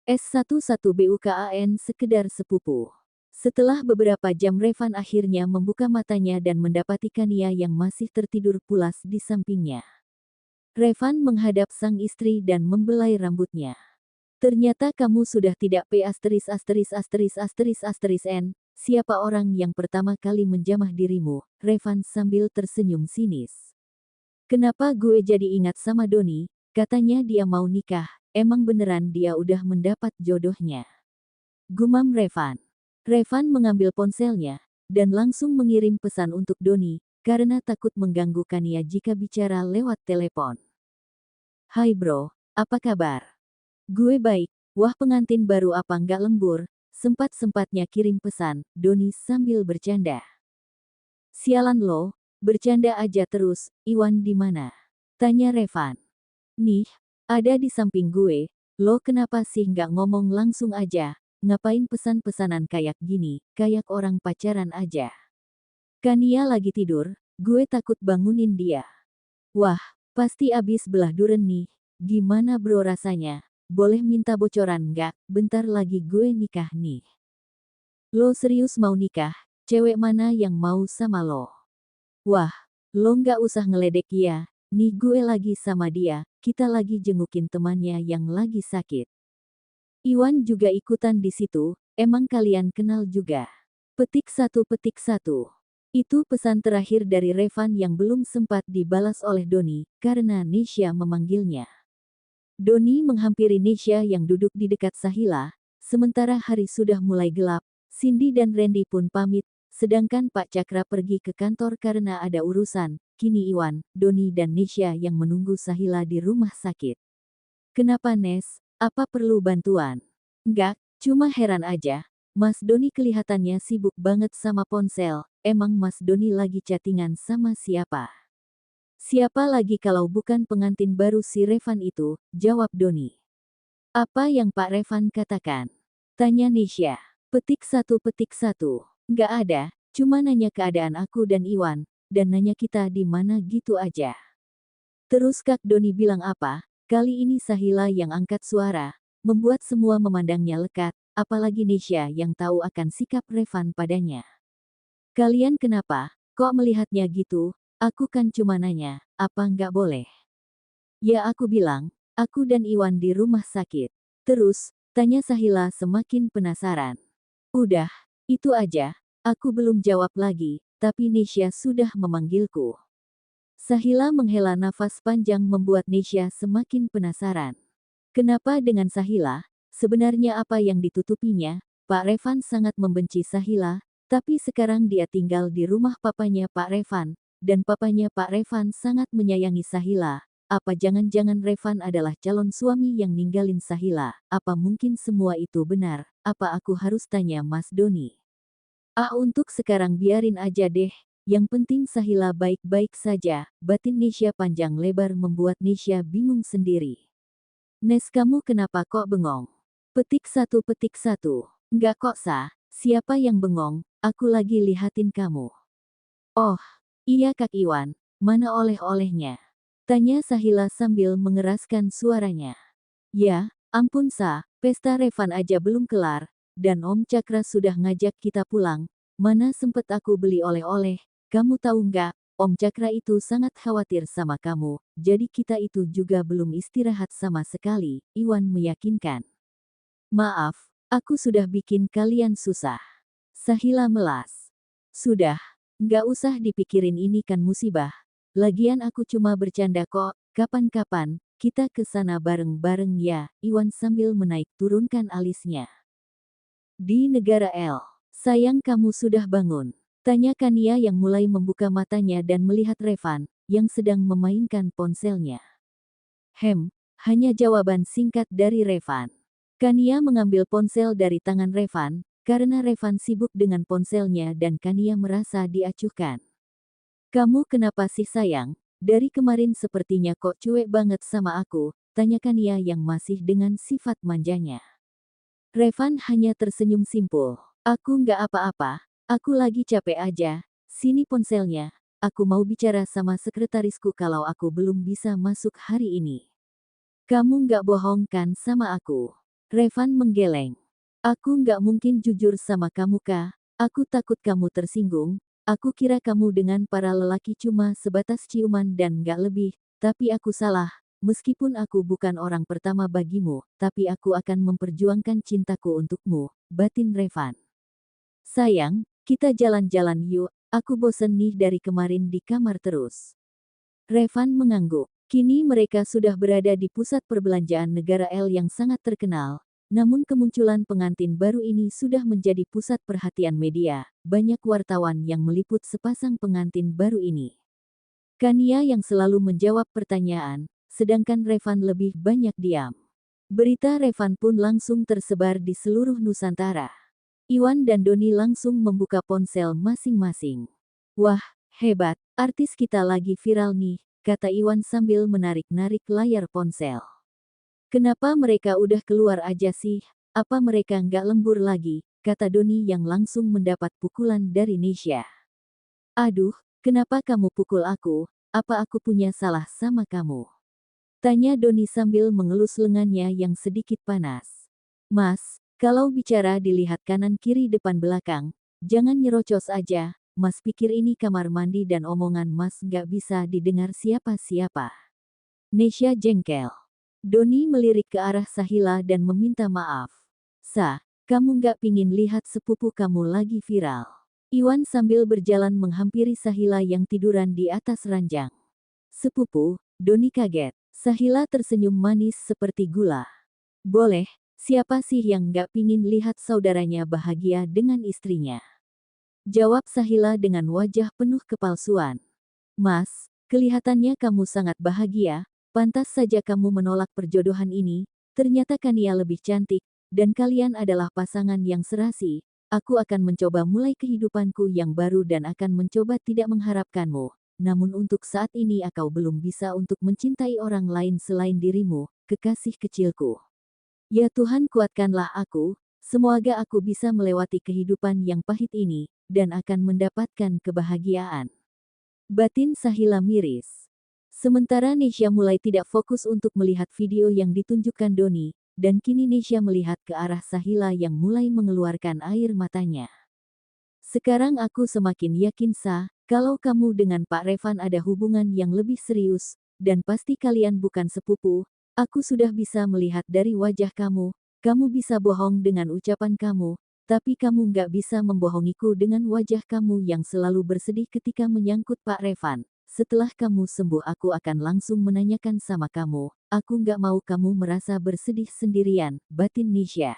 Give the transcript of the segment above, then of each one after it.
S11BUKAN sekedar sepupu. Setelah beberapa jam Revan akhirnya membuka matanya dan mendapati Kania yang masih tertidur pulas di sampingnya. Revan menghadap sang istri dan membelai rambutnya. Ternyata kamu sudah tidak N. Siapa orang yang pertama kali menjamah dirimu, Revan sambil tersenyum sinis. Kenapa gue jadi ingat sama Doni, katanya dia mau nikah, emang beneran dia udah mendapat jodohnya. Gumam Revan. Revan mengambil ponselnya, dan langsung mengirim pesan untuk Doni, karena takut mengganggu Kania jika bicara lewat telepon. Hai bro, apa kabar? Gue baik, wah pengantin baru apa nggak lembur, sempat-sempatnya kirim pesan, Doni sambil bercanda. Sialan lo, bercanda aja terus, Iwan di mana? Tanya Revan. Nih, ada di samping gue, lo kenapa sih nggak ngomong langsung aja? Ngapain pesan-pesanan kayak gini, kayak orang pacaran aja. Kania lagi tidur, gue takut bangunin dia. Wah, pasti abis belah duren nih, gimana bro rasanya? Boleh minta bocoran nggak? Bentar lagi gue nikah nih. Lo serius mau nikah? Cewek mana yang mau sama lo? Wah, lo nggak usah ngeledek ya, nih gue lagi sama dia, kita lagi jengukin temannya yang lagi sakit. Iwan juga ikutan di situ, emang kalian kenal juga. Petik 1. Itu pesan terakhir dari Revan yang belum sempat dibalas oleh Doni, karena Nisha memanggilnya. Doni menghampiri Nisha yang duduk di dekat Sahila, sementara hari sudah mulai gelap, Cindy dan Randy pun pamit, sedangkan Pak Cakra pergi ke kantor karena ada urusan. Kini Iwan, Doni dan Nisha yang menunggu Sahila di rumah sakit. Kenapa Nes? Apa perlu bantuan? Enggak, cuma heran aja. Mas Doni kelihatannya sibuk banget sama ponsel. Emang Mas Doni lagi chattingan sama siapa? Siapa lagi kalau bukan pengantin baru si Revan itu, jawab Doni. Apa yang Pak Revan katakan? Tanya Nisha. Petik 1. Enggak ada, cuma nanya keadaan aku dan Iwan, dan nanya kita di mana gitu aja. Terus Kak Doni bilang apa? Kali ini Sahila yang angkat suara, membuat semua memandangnya lekat, apalagi Nisha yang tahu akan sikap Revan padanya. Kalian kenapa? Kok melihatnya gitu? Aku kan cuma nanya, apa nggak boleh? Ya aku bilang, aku dan Iwan di rumah sakit. Terus, tanya Sahila semakin penasaran. Udah, itu aja, aku belum jawab lagi, tapi Nisha sudah memanggilku. Sahila menghela nafas panjang membuat Nisha semakin penasaran. Kenapa dengan Sahila? Sebenarnya apa yang ditutupinya? Pak Revan sangat membenci Sahila, tapi sekarang dia tinggal di rumah papanya Pak Revan, dan papanya Pak Revan sangat menyayangi Sahila. Apa jangan-jangan Revan adalah calon suami yang ninggalin Sahila? Apa mungkin semua itu benar? Apa aku harus tanya Mas Doni? Untuk sekarang biarin aja deh. Yang penting Sahila baik-baik saja, batin Nisha panjang lebar membuat Nisha bingung sendiri. Nes kamu kenapa kok bengong? Petik 1. Enggak kok Sa, siapa yang bengong, aku lagi lihatin kamu. Oh, iya Kak Iwan, mana oleh-olehnya? Tanya Sahila sambil mengeraskan suaranya. Ya, ampun Sa, pesta Revan aja belum kelar, dan Om Cakra sudah ngajak kita pulang, mana sempet aku beli oleh-oleh. Kamu tahu nggak, Om Cakra itu sangat khawatir sama kamu, jadi kita itu juga belum istirahat sama sekali, Iwan meyakinkan. Maaf, aku sudah bikin kalian susah. Sahila melas. Sudah, nggak usah dipikirin ini kan musibah. Lagian aku cuma bercanda kok, kapan-kapan, kita ke sana bareng-bareng ya, Iwan sambil menaik turunkan alisnya. Di negara L, sayang kamu sudah bangun. Tanya Kania yang mulai membuka matanya dan melihat Revan, yang sedang memainkan ponselnya. Hanya jawaban singkat dari Revan. Kania mengambil ponsel dari tangan Revan, karena Revan sibuk dengan ponselnya dan Kania merasa diacuhkan. Kamu kenapa sih sayang? Dari kemarin sepertinya kok cuek banget sama aku, tanya Kania yang masih dengan sifat manjanya. Revan hanya tersenyum simpul. Aku nggak apa-apa. Aku lagi capek aja, sini ponselnya, aku mau bicara sama sekretarisku kalau aku belum bisa masuk hari ini. Kamu nggak bohong kan sama aku? Revan menggeleng. Aku nggak mungkin jujur sama kamu kak. Aku takut kamu tersinggung. Aku kira kamu dengan para lelaki cuma sebatas ciuman dan nggak lebih. Tapi aku salah. Meskipun aku bukan orang pertama bagimu, tapi aku akan memperjuangkan cintaku untukmu, batin Revan. Sayang, kita jalan-jalan yuk. Aku bosen nih dari kemarin di kamar terus. Revan mengangguk. Kini mereka sudah berada di pusat perbelanjaan negara L yang sangat terkenal. Namun kemunculan pengantin baru ini sudah menjadi pusat perhatian media. Banyak wartawan yang meliput sepasang pengantin baru ini. Kania yang selalu menjawab pertanyaan, sedangkan Revan lebih banyak diam. Berita Revan pun langsung tersebar di seluruh Nusantara. Iwan dan Doni langsung membuka ponsel masing-masing. Wah, hebat, artis kita lagi viral nih, kata Iwan sambil menarik-narik layar ponsel. Kenapa mereka udah keluar aja sih? Apa mereka nggak lembur lagi? Kata Doni yang langsung mendapat pukulan dari Nesya. Aduh, kenapa kamu pukul aku? Apa aku punya salah sama kamu? Tanya Doni sambil mengelus lengannya yang sedikit panas. Mas, kalau bicara dilihat kanan kiri depan belakang, jangan nyerocos aja. Mas pikir ini kamar mandi dan omongan mas gak bisa didengar siapa-siapa. Nesya jengkel. Doni melirik ke arah Sahila dan meminta maaf. Sa, kamu gak pingin lihat sepupu kamu lagi viral. Iwan sambil berjalan menghampiri Sahila yang tiduran di atas ranjang. Sepupu, Doni kaget. Sahila tersenyum manis seperti gula. Boleh, siapa sih yang gak pingin lihat saudaranya bahagia dengan istrinya? Jawab Sahila dengan wajah penuh kepalsuan. Mas, kelihatannya kamu sangat bahagia, pantas saja kamu menolak perjodohan ini, ternyata Kania lebih cantik, dan kalian adalah pasangan yang serasi. Aku akan mencoba mulai kehidupanku yang baru dan akan mencoba tidak mengharapkanmu. Namun untuk saat ini aku belum bisa untuk mencintai orang lain selain dirimu, kekasih kecilku. Ya Tuhan kuatkanlah aku, semoga aku bisa melewati kehidupan yang pahit ini, dan akan mendapatkan kebahagiaan. Batin Sahila miris. Sementara Nesya mulai tidak fokus untuk melihat video yang ditunjukkan Doni, dan kini Nesya melihat ke arah Sahila yang mulai mengeluarkan air matanya. Sekarang aku semakin yakin Sa, kalau kamu dengan Pak Revan ada hubungan yang lebih serius, dan pasti kalian bukan sepupu, aku sudah bisa melihat dari wajah kamu bisa bohong dengan ucapan kamu, tapi kamu nggak bisa membohongiku dengan wajah kamu yang selalu bersedih ketika menyangkut Pak Revan. Setelah kamu sembuh aku akan langsung menanyakan sama kamu, aku nggak mau kamu merasa bersedih sendirian, batin Nesya.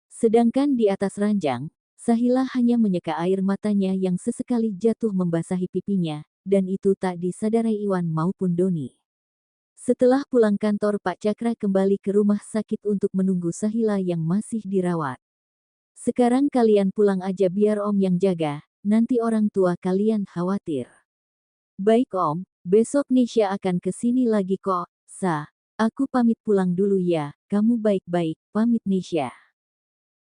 Sedangkan di atas ranjang, Sahila hanya menyeka air matanya yang sesekali jatuh membasahi pipinya, dan itu tak disadari Iwan maupun Doni. Setelah pulang kantor Pak Cakra kembali ke rumah sakit untuk menunggu Sahila yang masih dirawat. Sekarang kalian pulang aja biar Om yang jaga, nanti orang tua kalian khawatir. Baik Om, besok Nesya akan kesini lagi kok, Sa. Aku pamit pulang dulu ya, kamu baik-baik, pamit Nesya.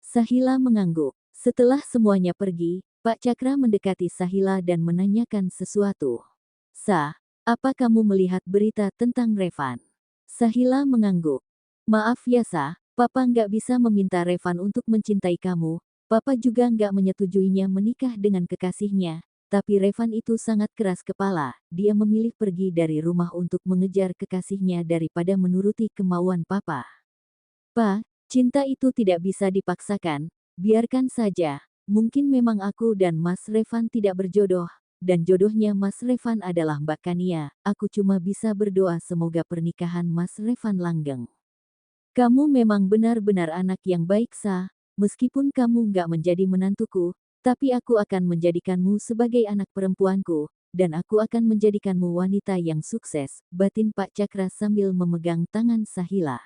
Sahila mengangguk. Setelah semuanya pergi, Pak Cakra mendekati Sahila dan menanyakan sesuatu. Sa, apa kamu melihat berita tentang Revan? Sahila mengangguk. Maaf ya Sa, Papa nggak bisa meminta Revan untuk mencintai kamu, Papa juga nggak menyetujuinya menikah dengan kekasihnya, tapi Revan itu sangat keras kepala, dia memilih pergi dari rumah untuk mengejar kekasihnya daripada menuruti kemauan Papa. Pa, cinta itu tidak bisa dipaksakan, biarkan saja, mungkin memang aku dan Mas Revan tidak berjodoh, dan jodohnya Mas Revan adalah Mbak Kania, aku cuma bisa berdoa semoga pernikahan Mas Revan langgeng. Kamu memang benar-benar anak yang baik Sa, meskipun kamu nggak menjadi menantuku, tapi aku akan menjadikanmu sebagai anak perempuanku, dan aku akan menjadikanmu wanita yang sukses, batin Pak Cakra sambil memegang tangan Sahila.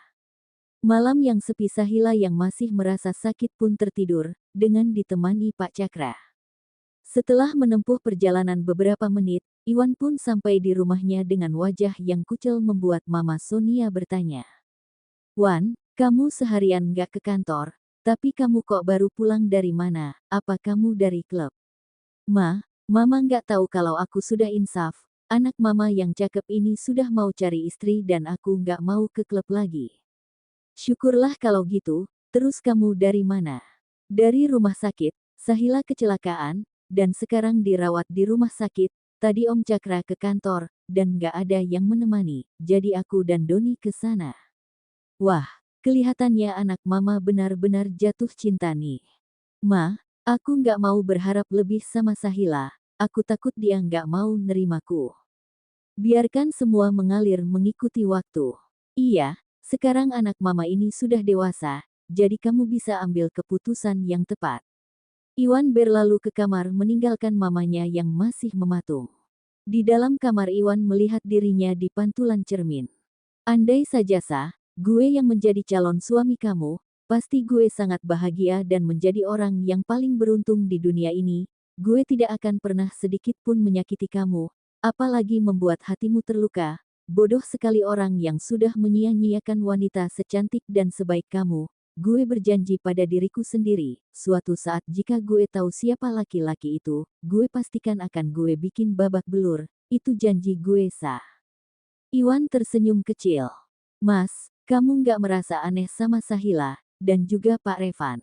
Malam yang sepi Sahila yang masih merasa sakit pun tertidur, dengan ditemani Pak Cakra. Setelah menempuh perjalanan beberapa menit, Iwan pun sampai di rumahnya dengan wajah yang kucel membuat Mama Sonia bertanya. Wan, kamu seharian nggak ke kantor, tapi kamu kok baru pulang dari mana, apa kamu dari klub? Mama nggak tahu kalau aku sudah insaf, anak mama yang cakep ini sudah mau cari istri dan aku nggak mau ke klub lagi. Syukurlah kalau gitu, terus kamu dari mana? Dari rumah sakit, Sahila kecelakaan, dan sekarang dirawat di rumah sakit. Tadi Om Cakra ke kantor, dan gak ada yang menemani, jadi aku dan Doni ke sana. Wah, kelihatannya anak mama benar-benar jatuh cinta nih. Ma, aku nggak mau berharap lebih sama Sahila, aku takut dia nggak mau nerimaku. Biarkan semua mengalir mengikuti waktu. Iya, sekarang anak mama ini sudah dewasa, jadi kamu bisa ambil keputusan yang tepat. Iwan berlalu ke kamar meninggalkan mamanya yang masih mematung. Di dalam kamar Iwan melihat dirinya di pantulan cermin. Andai saja sah, gue yang menjadi calon suami kamu, pasti gue sangat bahagia dan menjadi orang yang paling beruntung di dunia ini. Gue tidak akan pernah sedikit pun menyakiti kamu, apalagi membuat hatimu terluka. Bodoh sekali orang yang sudah menyia-nyiakan wanita secantik dan sebaik kamu. Gue berjanji pada diriku sendiri, suatu saat jika gue tahu siapa laki-laki itu, gue pastikan akan gue bikin babak belur. Itu janji gue sah. Iwan tersenyum kecil. Mas, kamu nggak merasa aneh sama Sahila, dan juga Pak Revan?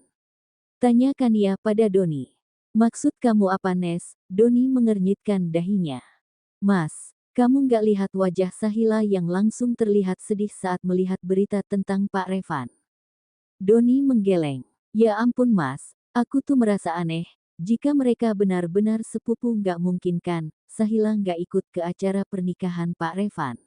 Tanya Kania pada Doni. Maksud kamu apa Nes? Doni mengernyitkan dahinya. Mas, kamu nggak lihat wajah Sahila yang langsung terlihat sedih saat melihat berita tentang Pak Revan? Doni menggeleng. Ya ampun mas, aku tuh merasa aneh. Jika mereka benar-benar sepupu nggak mungkin kan, Sahila nggak ikut ke acara pernikahan Pak Revan.